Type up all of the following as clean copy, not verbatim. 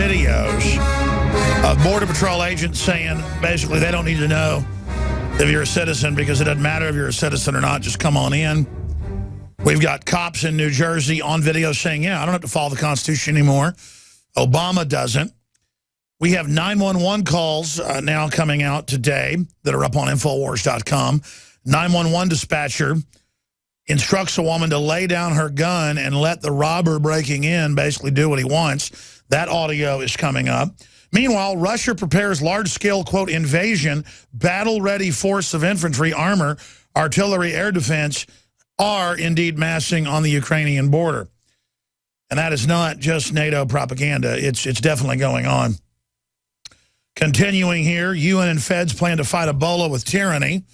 videos of Border Patrol agents saying basically they don't need to know if you're a citizen because it doesn't matter if you're a citizen or not, just come on in. We've got cops in New Jersey on video saying, yeah, I don't have to follow the Constitution anymore. Obama doesn't. We have 911 calls now coming out today that are up on Infowars.com. 911 dispatcher instructs a woman to lay down her gun and let the robber breaking in basically do what he wants. That audio is coming up. Meanwhile, Russia prepares large-scale, quote, invasion, battle-ready force of infantry, armor, artillery, air defense are indeed massing on the Ukrainian border. And that is not just NATO propaganda. It's definitely going on. Continuing here, UN and feds plan to fight Ebola with tyranny.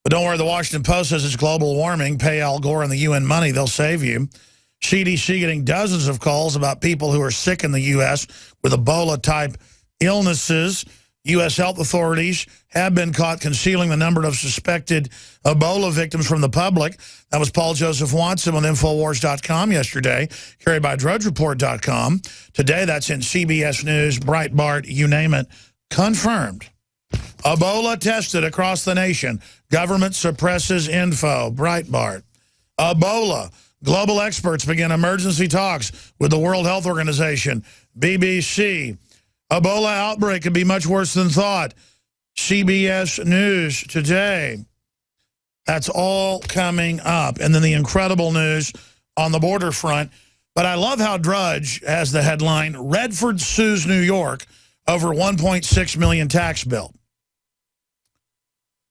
But don't worry, the Washington Post says it's global warming. Pay Al Gore and the UN money, they'll save you. CDC getting dozens of calls about people who are sick in the U.S. with Ebola-type illnesses. U.S. health authorities have been caught concealing the number of suspected Ebola victims from the public. That was Paul Joseph Watson on Infowars.com yesterday, carried by DrudgeReport.com. Today, that's in CBS News, Breitbart, you name it, confirmed. Ebola tested across the nation. Government suppresses info, Breitbart. Ebola. Global experts begin emergency talks with the World Health Organization, BBC. Ebola outbreak could be much worse than thought. CBS News today. That's all coming up. And then the incredible news on the border front. But I love how Drudge has the headline, Redford sues New York over $1.6 million tax bill.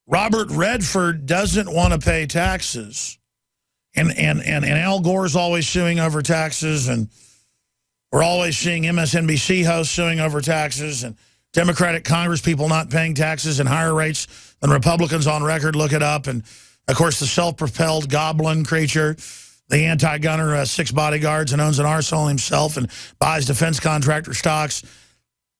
Robert Redford doesn't want to pay taxes. And Al Gore's always suing over taxes, and we're always seeing MSNBC hosts suing over taxes, and Democratic Congress people not paying taxes and higher rates than Republicans on record. Look it up. And, of course, the self-propelled goblin creature, the anti-gunner, 6 bodyguards and owns an arsenal himself and buys defense contractor stocks.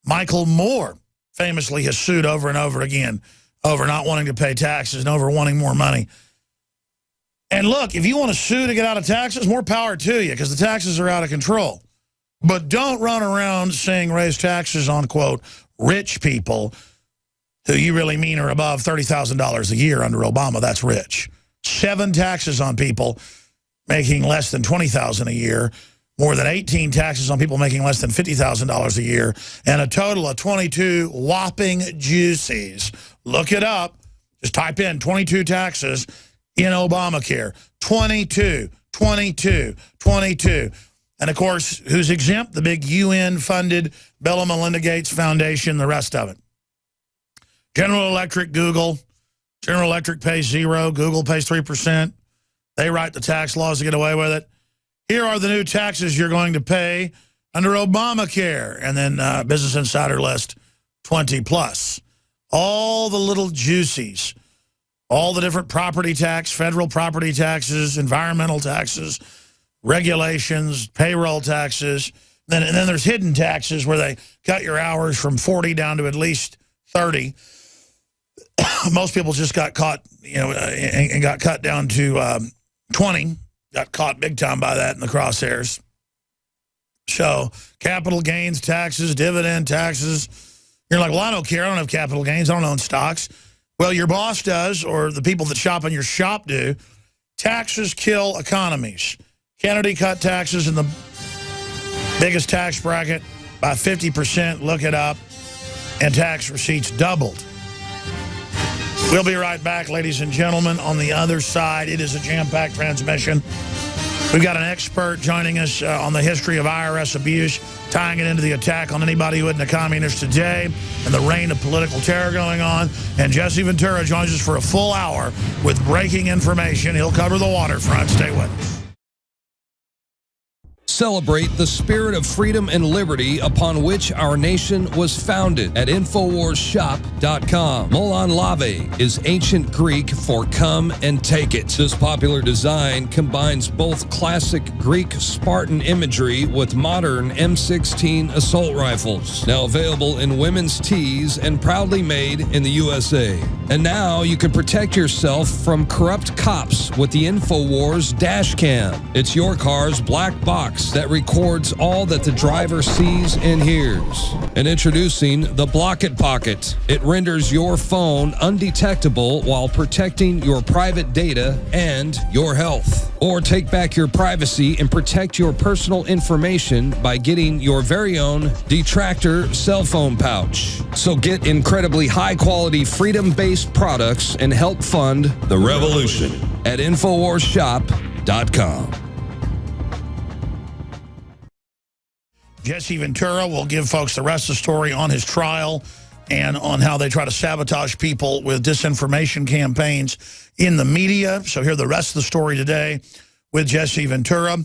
Michael Moore famously has sued over and over again over not wanting to pay taxes and over wanting more money. And look, if you want to sue to get out of taxes, more power to you because the taxes are out of control. But don't run around saying raise taxes on, quote, rich people who you really mean are above $30,000 a year under Obama. That's rich. 7 taxes on people making less than $20,000 a year, more than 18 taxes on people making less than $50,000 a year, and a total of 22 whopping juicies. Look it up. Just type in 22 taxes in Obamacare. 22, 22, 22. And, of course, who's exempt? The big UN-funded Bill and Melinda Gates Foundation, the rest of it. General Electric, Google. General Electric pays 0. Google pays 3%. They write the tax laws to get away with it. Here are the new taxes you're going to pay under Obamacare. And then Business Insider list 20 plus. All the little juicies. All the different property tax, federal property taxes, environmental taxes, regulations, payroll taxes. And then there's hidden taxes where they cut your hours from 40 down to at least 30. Most people just got caught, and got cut down to 20. Got caught big time by that in the crosshairs. So capital gains taxes, dividend taxes. You're like, well, I don't care. I don't have capital gains. I don't own stocks. Well, your boss does, or the people that shop in your shop do. Taxes kill economies. Kennedy cut taxes in the biggest tax bracket by 50%. Look it up. And tax receipts doubled. We'll be right back, ladies and gentlemen. On the other side, it is a jam-packed transmission. We've got an expert joining us on the history of IRS abuse, tying it into the attack on anybody who isn't a communist today and the reign of political terror going on. And Jesse Ventura joins us for a full hour with breaking information. He'll cover the waterfront. Stay with us. Celebrate the spirit of freedom and liberty upon which our nation was founded at InfoWarsShop.com. Molon Lave is ancient Greek for come and take it. This popular design combines both classic Greek Spartan imagery with modern M16 assault rifles. Now available in women's tees and proudly made in the USA. And now you can protect yourself from corrupt cops with the InfoWars dash cam. It's your car's black box that records all that the driver sees and hears. And introducing the Block It Pocket. It renders your phone undetectable while protecting your private data and your health. Or take back your privacy and protect your personal information by getting your very own Detractor cell phone pouch. So get incredibly high-quality, freedom-based products and help fund the revolution at InfoWarsShop.com. Jesse Ventura will give folks the rest of the story on his trial and on how they try to sabotage people with disinformation campaigns in the media. So hear the rest of the story today with Jesse Ventura.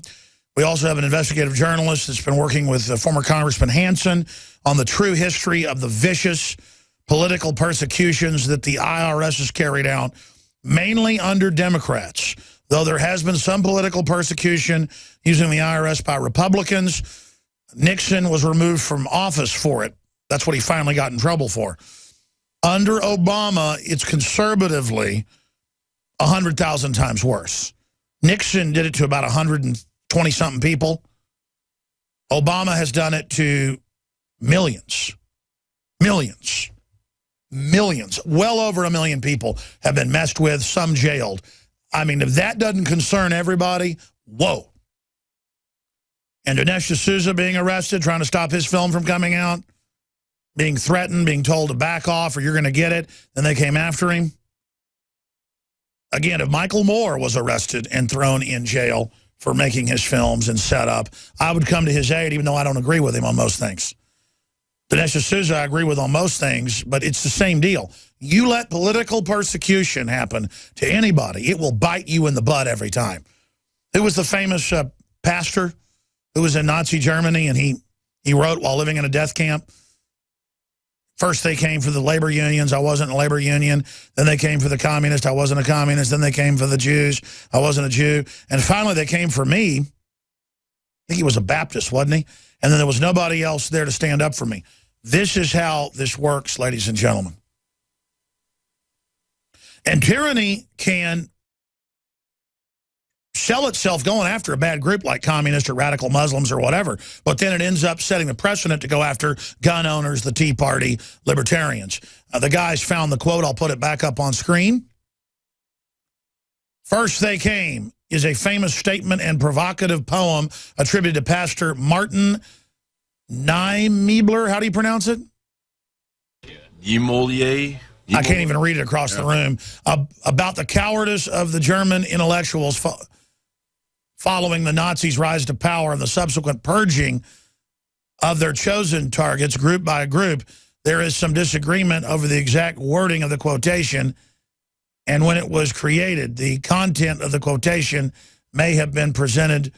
We also have an investigative journalist that's been working with former Congressman Hansen on the true history of the vicious political persecutions that the IRS has carried out, mainly under Democrats. Though there has been some political persecution using the IRS by Republicans, Nixon was removed from office for it. That's what he finally got in trouble for. Under Obama, it's conservatively 100,000 times worse. Nixon did it to about 120-something people. Obama has done it to millions. Millions. Millions. Well over 1 million people have been messed with, some jailed. I mean, if that doesn't concern everybody, whoa. And Dinesh D'Souza being arrested, trying to stop his film from coming out, being threatened, being told to back off or you're going to get it. Then they came after him. Again, if Michael Moore was arrested and thrown in jail for making his films and set up, I would come to his aid, even though I don't agree with him on most things. Dinesh D'Souza, I agree with on most things, but it's the same deal. You let political persecution happen to anybody, it will bite you in the butt every time. Who was the famous pastor who was in Nazi Germany and he wrote while living in a death camp? First they came for the labor unions, I wasn't in a labor union. Then they came for the communists, I wasn't a communist. Then they came for the Jews, I wasn't a Jew. And finally they came for me. I think he was a Baptist, wasn't he? And then there was nobody else there to stand up for me. This is how this works, ladies and gentlemen. And tyranny can sell itself going after a bad group like communists or radical Muslims or whatever, but then it ends up setting the precedent to go after gun owners, the Tea Party, libertarians. The guys found the quote. I'll put it back up on screen. First they came is a famous statement and provocative poem attributed to Pastor Martin Niemöller. How do you pronounce it? Niemöller. I can't even read it across the room. About the cowardice of the German intellectuals following the Nazis' rise to power and the subsequent purging of their chosen targets group by group. There is some disagreement over the exact wording of the quotation and when it was created. The content of the quotation may have been presented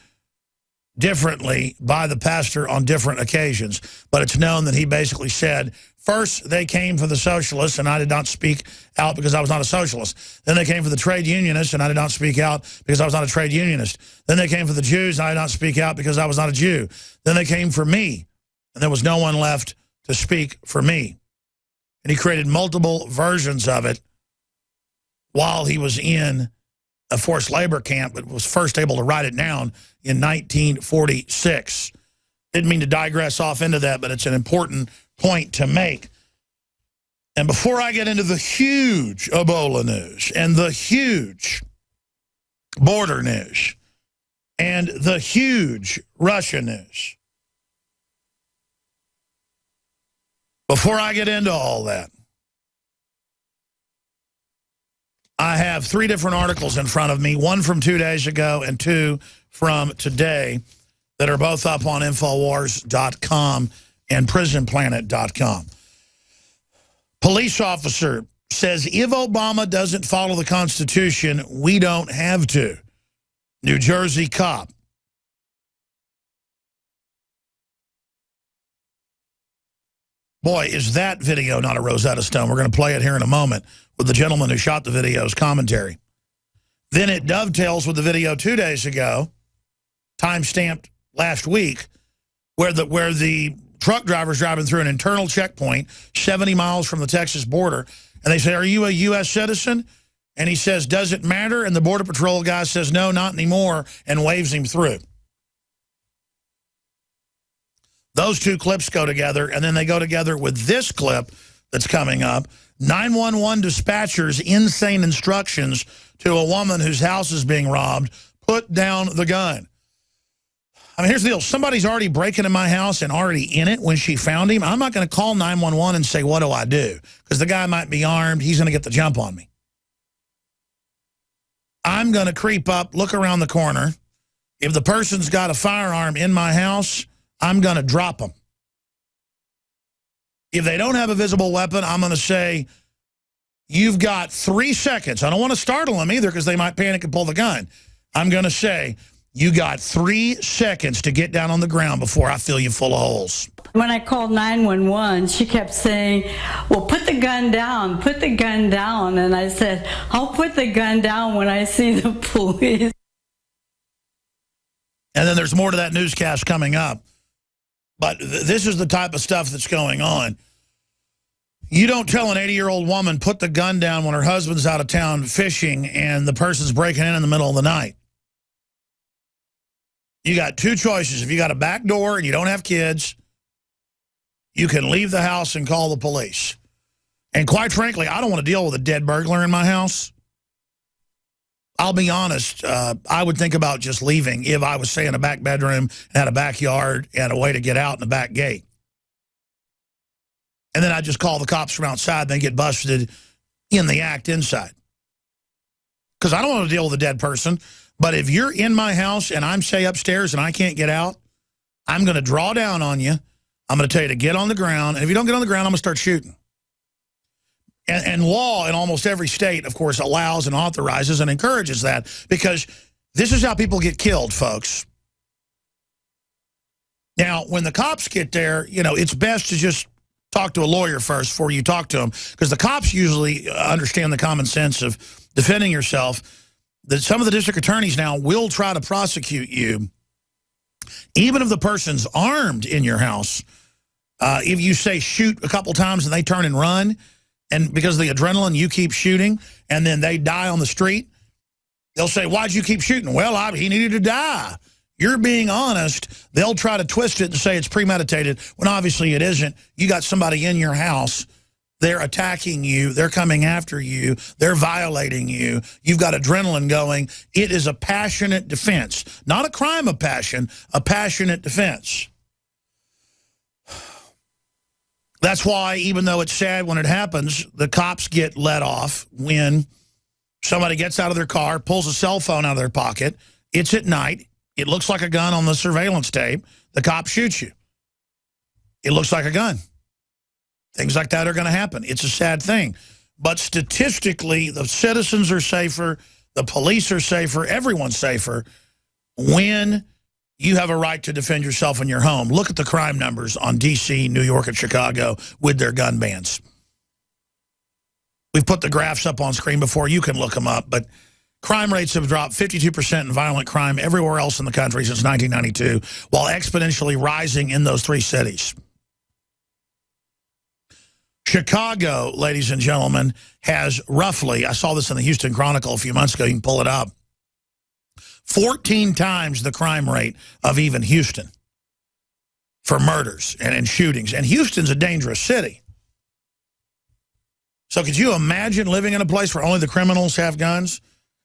differently by the pastor on different occasions, but it's known that he basically said, first they came for the socialists and I did not speak out because I was not a socialist. Then they came for the trade unionists and I did not speak out because I was not a trade unionist. Then they came for the Jews and I did not speak out because I was not a Jew. Then they came for me and there was no one left to speak for me. And he created multiple versions of it while he was in a forced labor camp, but was first able to write it down in 1946. Didn't mean to digress off into that, but it's an important point to make. And before I get into the huge Ebola news and the huge border news and the huge Russia news, before I get into all that, I have 3 different articles in front of me, one from 2 days ago and 2 from today that are both up on Infowars.com and PrisonPlanet.com. Police officer says if Obama doesn't follow the Constitution, we don't have to. New Jersey cop. Boy, is that video not a Rosetta Stone. We're going to play it here in a moment with the gentleman who shot the video's commentary. Then it dovetails with the video 2 days ago, time-stamped last week, where the truck driver's driving through an internal checkpoint 70 miles from the Texas border, And they say, are you a U.S. citizen? And he says, does it matter? And the Border Patrol guy says, no, not anymore, and waves him through. Those two clips go together, and then they go together with this clip that's coming up. 911 dispatcher's insane instructions to a woman whose house is being robbed: put down the gun. I mean, here's the deal. Somebody's already breaking in my house and already in it when she found him. I'm not going to call 911 and say, what do I do? Because the guy might be armed. He's going to get the jump on me. I'm going to creep up, look around the corner. If the person's got a firearm in my house, I'm going to drop them. If they don't have a visible weapon, I'm going to say, you've got 3 seconds. I don't want to startle them either because they might panic and pull the gun. I'm going to say, you got 3 seconds to get down on the ground before I fill you full of holes. When I called 911, she kept saying, well, put the gun down, put the gun down. And I said, I'll put the gun down when I see the police. And then there's more to that newscast coming up. But this is the type of stuff that's going on. You don't tell an 80-year-old woman, put the gun down when her husband's out of town fishing and the person's breaking in the middle of the night. You got two choices. If you got a back door and you don't have kids, you can leave the house and call the police. And quite frankly, I don't want to deal with a dead burglar in my house. I'll be honest, I would think about just leaving if I was, say, in a back bedroom and had a backyard and a way to get out in the back gate. And then I'd just call the cops from outside and they get busted in the act inside. Because I don't want to deal with a dead person. But if you're in my house and I'm, say, upstairs and I can't get out, I'm going to draw down on you. I'm going to tell you to get on the ground. And if you don't get on the ground, I'm going to start shooting. And law in almost every state, of course, allows and authorizes and encourages that, because this is how people get killed, folks. Now, when the cops get there, you know, it's best to just talk to a lawyer first before you talk to them, because the cops usually understand the common sense of defending yourself. That some of the district attorneys now will try to prosecute you, even if the person's armed in your house. If you say shoot a couple times and they turn and run, and because of the adrenaline, you keep shooting, and then they die on the street, they'll say, why'd you keep shooting? Well, he needed to die. You're being honest. They'll try to twist it and say it's premeditated, when obviously it isn't. You got somebody in your house. They're attacking you. They're coming after you. They're violating you. You've got adrenaline going. It is a passionate defense. Not a crime of passion, a passionate defense. That's why, even though it's sad when it happens, the cops get let off when somebody gets out of their car, pulls a cell phone out of their pocket. It's at night. It looks like a gun on the surveillance tape. The cop shoots you. It looks like a gun. Things like that are going to happen. It's a sad thing. But statistically, the citizens are safer, the police are safer, everyone's safer when you have a right to defend yourself in your home. Look at the crime numbers on D.C., New York, and Chicago with their gun bans. We've put the graphs up on screen before. You can look them up. But crime rates have dropped 52% in violent crime everywhere else in the country since 1992, while exponentially rising in those three cities. Chicago, ladies and gentlemen, has roughly, I saw this in the Houston Chronicle a few months ago, you can pull it up, 14 times the crime rate of even Houston for murders and shootings. And Houston's a dangerous city. So could you imagine living in a place where only the criminals have guns?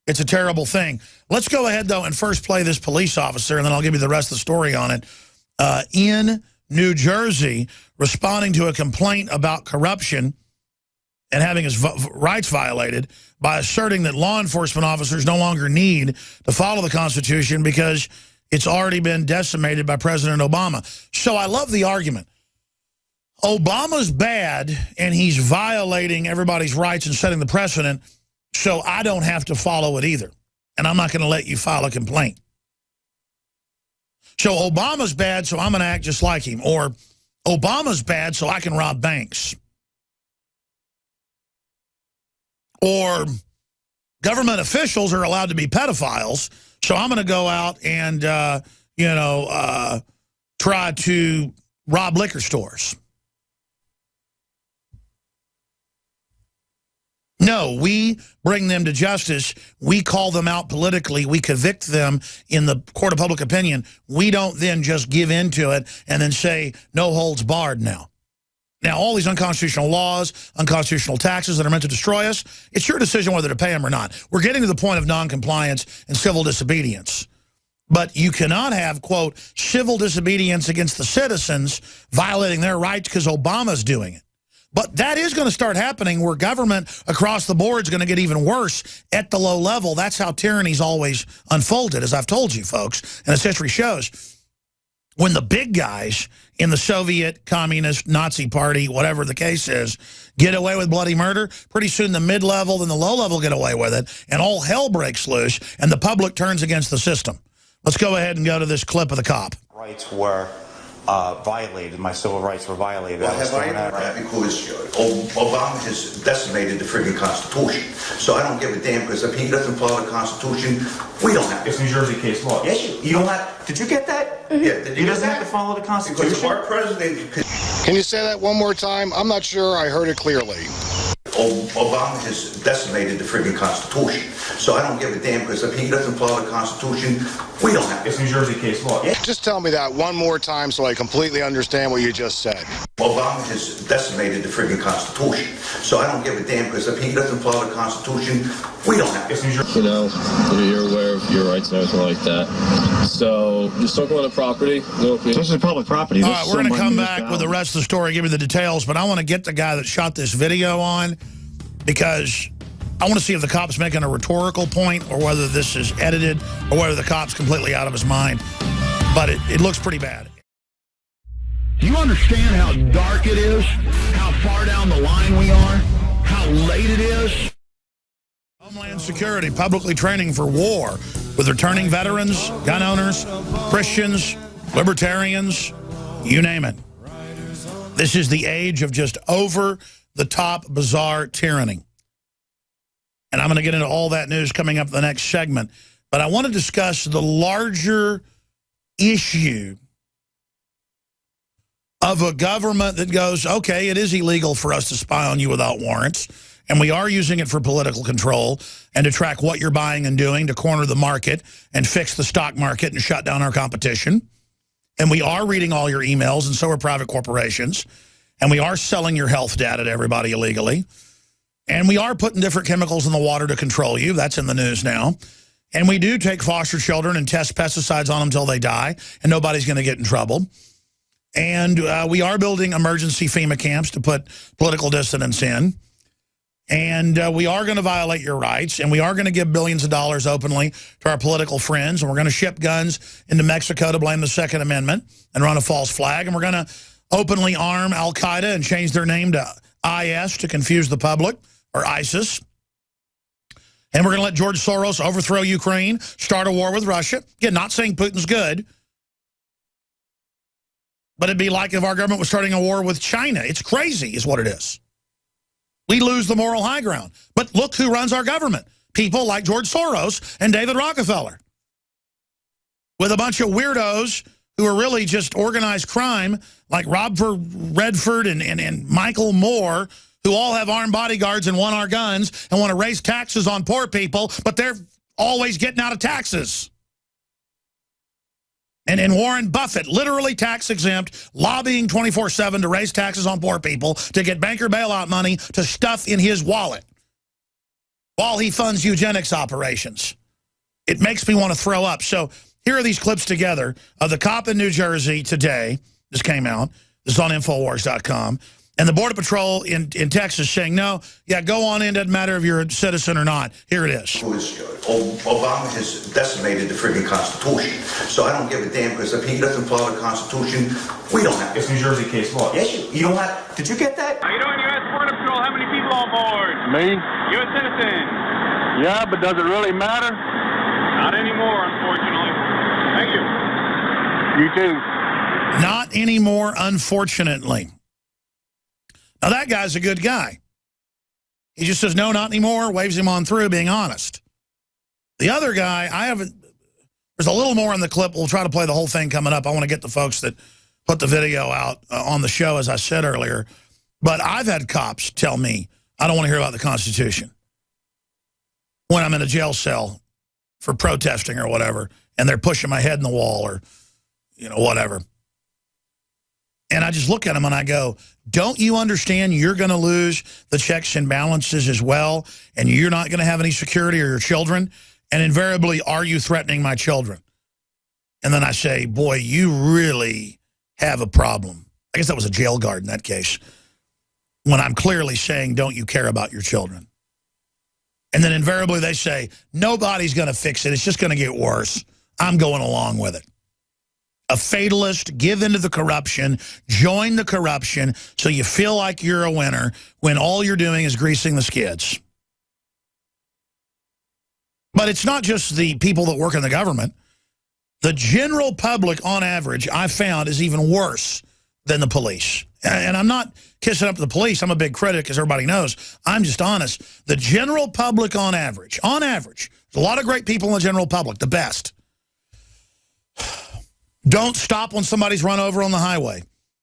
It's a terrible thing. Let's go ahead, though, and first play this police officer, and then I'll give you the rest of the story on it. In New Jersey, responding to a complaint about corruption and having his rights violated by asserting that law enforcement officers no longer need to follow the Constitution because it's already been decimated by President Obama. So I love the argument. Obama's bad, and he's violating everybody's rights and setting the precedent, so I don't have to follow it either. And I'm not going to let you file a complaint. So Obama's bad, so I'm going to act just like him. Or Obama's bad, so I can rob banks. Or government officials are allowed to be pedophiles, so I'm going to go out and, try to rob liquor stores. No, we bring them to justice. We call them out politically. We convict them in the court of public opinion. We don't then just give into it and then say, no holds barred now. Now, all these unconstitutional laws, unconstitutional taxes that are meant to destroy us, it's your decision whether to pay them or not. We're getting to the point of noncompliance and civil disobedience. But you cannot have, quote, civil disobedience against the citizens violating their rights because Obama's doing it. But that is going to start happening where government across the board is going to get even worse at the low level. That's how tyranny's always unfolded, as I've told you, folks, and as history shows. When the big guys in the Soviet, Communist, Nazi Party, whatever the case is, get away with bloody murder, pretty soon the mid-level and the low-level get away with it, and all hell breaks loose, and the public turns against the system. Let's go ahead and go to this clip of the cop. Rights were violated. My civil rights were violated. Well, have I ever that? Because Obama has decimated the friggin' Constitution. So I don't give a damn, because if he doesn't follow the Constitution, we don't have to. It's New Jersey case law. Yes, you don't have. Did you get that? Yeah. He doesn't have to follow the Constitution. Because our president. Can you say that one more time? I'm not sure I heard it clearly. Obama has decimated the friggin' Constitution. So I don't give a damn, because if he doesn't follow the Constitution, we don't have to. It's New Jersey case law. Yeah. Just tell me that one more time so I completely understand what you just said. Obama has decimated the friggin' Constitution. So I don't give a damn, because if he doesn't follow the Constitution, we don't have to. It's New Jersey. You know, you're aware of your rights and everything like that. So just talking on the property. This is public property. All right, we're going to come back with the rest of the story, give you the details, but I want to get the guy that shot this video on, because I want to see if the cop's making a rhetorical point or whether this is edited or whether the cop's completely out of his mind. But it looks pretty bad. Do you understand how dark it is? How far down the line we are? How late it is? Homeland Security publicly training for war with returning veterans, gun owners, Christians, libertarians, you name it. This is the age of just over-the-top bizarre tyranny. And I'm going to get into all that news coming up in the next segment. But I want to discuss the larger issue of a government that goes, okay, it is illegal for us to spy on you without warrants, and we are using it for political control and to track what you're buying and doing to corner the market and fix the stock market and shut down our competition. And we are reading all your emails, and so are private corporations. And we are selling your health data to everybody illegally. And we are putting different chemicals in the water to control you. That's in the news now. And we do take foster children and test pesticides on them until they die, and nobody's going to get in trouble. And we are building emergency FEMA camps to put political dissidents in. And we are going to violate your rights, and we are going to give billions of dollars openly to our political friends, and we're going to ship guns into Mexico to blame the Second Amendment and run a false flag, and we're going to openly arm Al-Qaeda and change their name to IS to confuse the public, or ISIS. And we're going to let George Soros overthrow Ukraine, start a war with Russia. Again, not saying Putin's good, but it'd be like if our government was starting a war with China. It's crazy is what it is. We lose the moral high ground. But look who runs our government. People like George Soros and David Rockefeller. With a bunch of weirdos who are really just organized crime, like Robert Redford and Michael Moore, who all have armed bodyguards and want our guns and want to raise taxes on poor people, but they're always getting out of taxes. And Warren Buffett, literally tax exempt, lobbying 24/7 to raise taxes on poor people to get banker bailout money to stuff in his wallet while he funds eugenics operations. It makes me want to throw up. So here are these clips together of the cop in New Jersey today. This came out. This is on Infowars.com. And the Border Patrol in Texas saying, no, yeah, go on in, doesn't matter if you're a citizen or not. Here it is. Obama has decimated the friggin' Constitution. So I don't give a damn, because if he doesn't follow the Constitution, we don't have to. It's New Jersey case law. Yes, you don't have. Did you get that? How you doing, U.S. Border Patrol? How many people on board? Me? U.S. citizen. Yeah, but does it really matter? Not anymore, unfortunately. Thank you. You too. Not anymore, unfortunately. Now, that guy's a good guy. He just says, no, not anymore, waves him on through, being honest. The other guy, there's a little more in the clip. We'll try to play the whole thing coming up. I want to get the folks that put the video out on the show, as I said earlier. But I've had cops tell me, I don't want to hear about the Constitution. when I'm in a jail cell for protesting or whatever, and they're pushing my head in the wall or, you know, whatever. And I just look at them and I go, don't you understand you're going to lose the checks and balances as well, and you're not going to have any security or your children? And invariably, are you threatening my children? And then I say, boy, you really have a problem. I guess that was a jail guard in that case. When I'm clearly saying, don't you care about your children? And then invariably they say, nobody's going to fix it. It's just going to get worse. I'm going along with it. A fatalist, give into the corruption, join the corruption so you feel like you're a winner when all you're doing is greasing the skids. But it's not just the people that work in the government. The general public, on average, I found, is even worse than the police. And I'm not kissing up the police. I'm a big critic, as everybody knows. I'm just honest. The general public, on average, there's a lot of great people in the general public, the best. Don't stop when somebody's run over on the highway.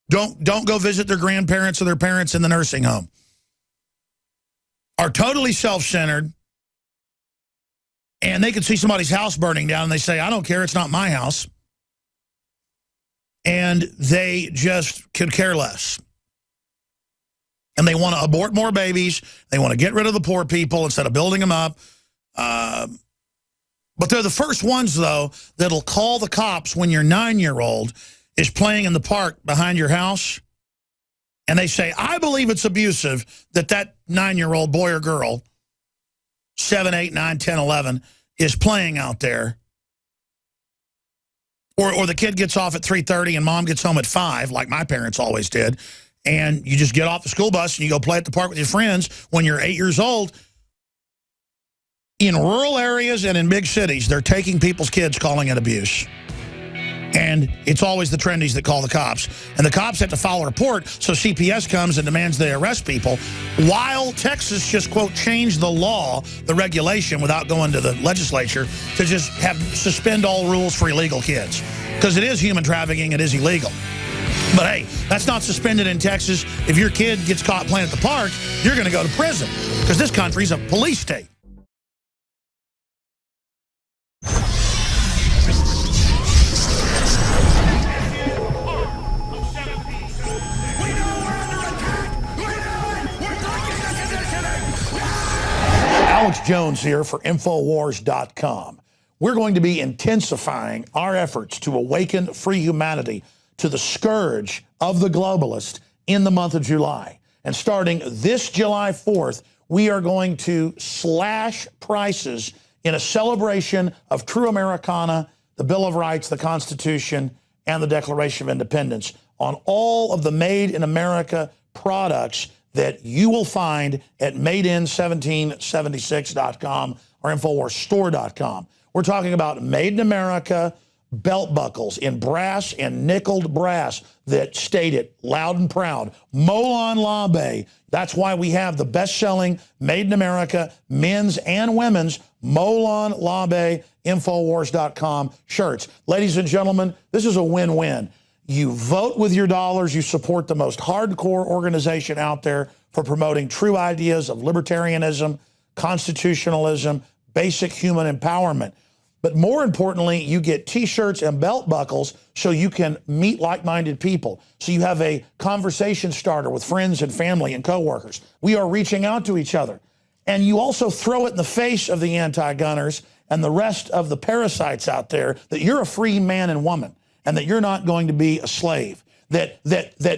Don't go visit their grandparents or their parents in the nursing home. Are totally self-centered. And they could see somebody's house burning down and they say, I don't care, it's not my house. And they just could care less. And they want to abort more babies. They want to get rid of the poor people instead of building them up. But they're the first ones, though, that'll call the cops when your 9-year-old is playing in the park behind your house. And they say, I believe it's abusive that 9-year-old boy or girl, 7, 8, 9, 10, 11, is playing out there. Or the kid gets off at 3:30 and mom gets home at 5, like my parents always did. And you just get off the school bus and you go play at the park with your friends when you're 8 years old. In rural areas and in big cities, they're taking people's kids, calling it abuse. And it's always the trendies that call the cops. And the cops have to file a report, so CPS comes and demands they arrest people. While Texas just, quote, changed the law, the regulation, without going to the legislature, to just suspend all rules for illegal kids. Because it is human trafficking, it is illegal. But hey, that's not suspended in Texas. If your kid gets caught playing at the park, you're going to go to prison. Because this country's a police state. Alex Jones here for Infowars.com. We're going to be intensifying our efforts to awaken free humanity to the scourge of the globalist in the month of July. And starting this July 4th, we are going to slash prices in a celebration of true Americana, the Bill of Rights, the Constitution, and the Declaration of Independence on all of the Made in America products that you will find at madein1776.com or InfoWarsStore.com. We're talking about Made in America belt buckles in brass and nickeled brass that state it loud and proud. Molon Labe. That's why we have the best-selling Made in America men's and women's Molon Labe Infowars.com shirts. Ladies and gentlemen, this is a win-win. You vote with your dollars. You support the most hardcore organization out there for promoting true ideas of libertarianism, constitutionalism, basic human empowerment. But more importantly, you get T-shirts and belt buckles so you can meet like-minded people. So you have a conversation starter with friends and family and coworkers. We are reaching out to each other. And you also throw it in the face of the anti-gunners and the rest of the parasites out there that you're a free man and woman, and that you're not going to be a slave, that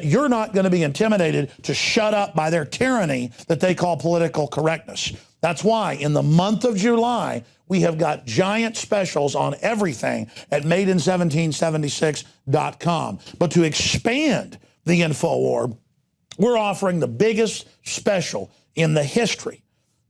you're not going to be intimidated to shut up by their tyranny that they call political correctness. That's why in the month of July, we have got giant specials on everything at madein1776.com. But to expand the InfoWar, we're offering the biggest special in the history,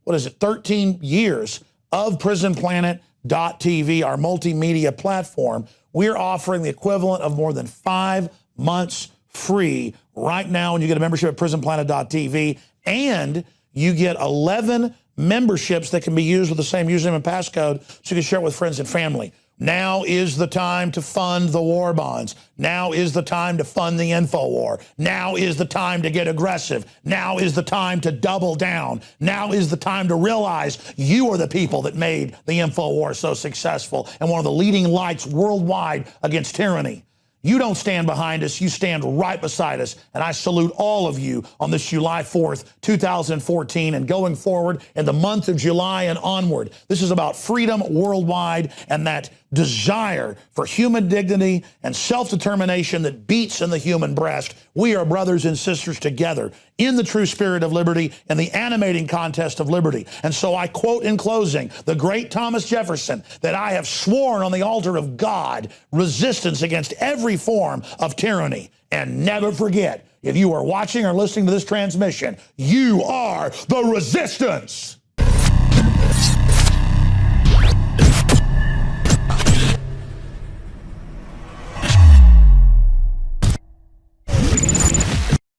13 years of PrisonPlanet.tv, our multimedia platform. We're offering the equivalent of more than 5 months free right now when you get a membership at PrisonPlanet.tv, and you get 11 memberships that can be used with the same username and passcode so you can share it with friends and family. Now is the time to fund the war bonds. Now is the time to fund the info war. Now is the time to get aggressive. Now is the time to double down. Now is the time to realize you are the people that made the info war so successful and one of the leading lights worldwide against tyranny. You don't stand behind us, you stand right beside us. And I salute all of you on this July 4th, 2014, and going forward in the month of July and onward. This is about freedom worldwide and that desire for human dignity and self-determination that beats in the human breast. We are brothers and sisters together in the true spirit of liberty and the animating contest of liberty. And so I quote in closing the great Thomas Jefferson that I have sworn on the altar of God resistance against every form of tyranny. And never forget, if you are watching or listening to this transmission, you are the resistance.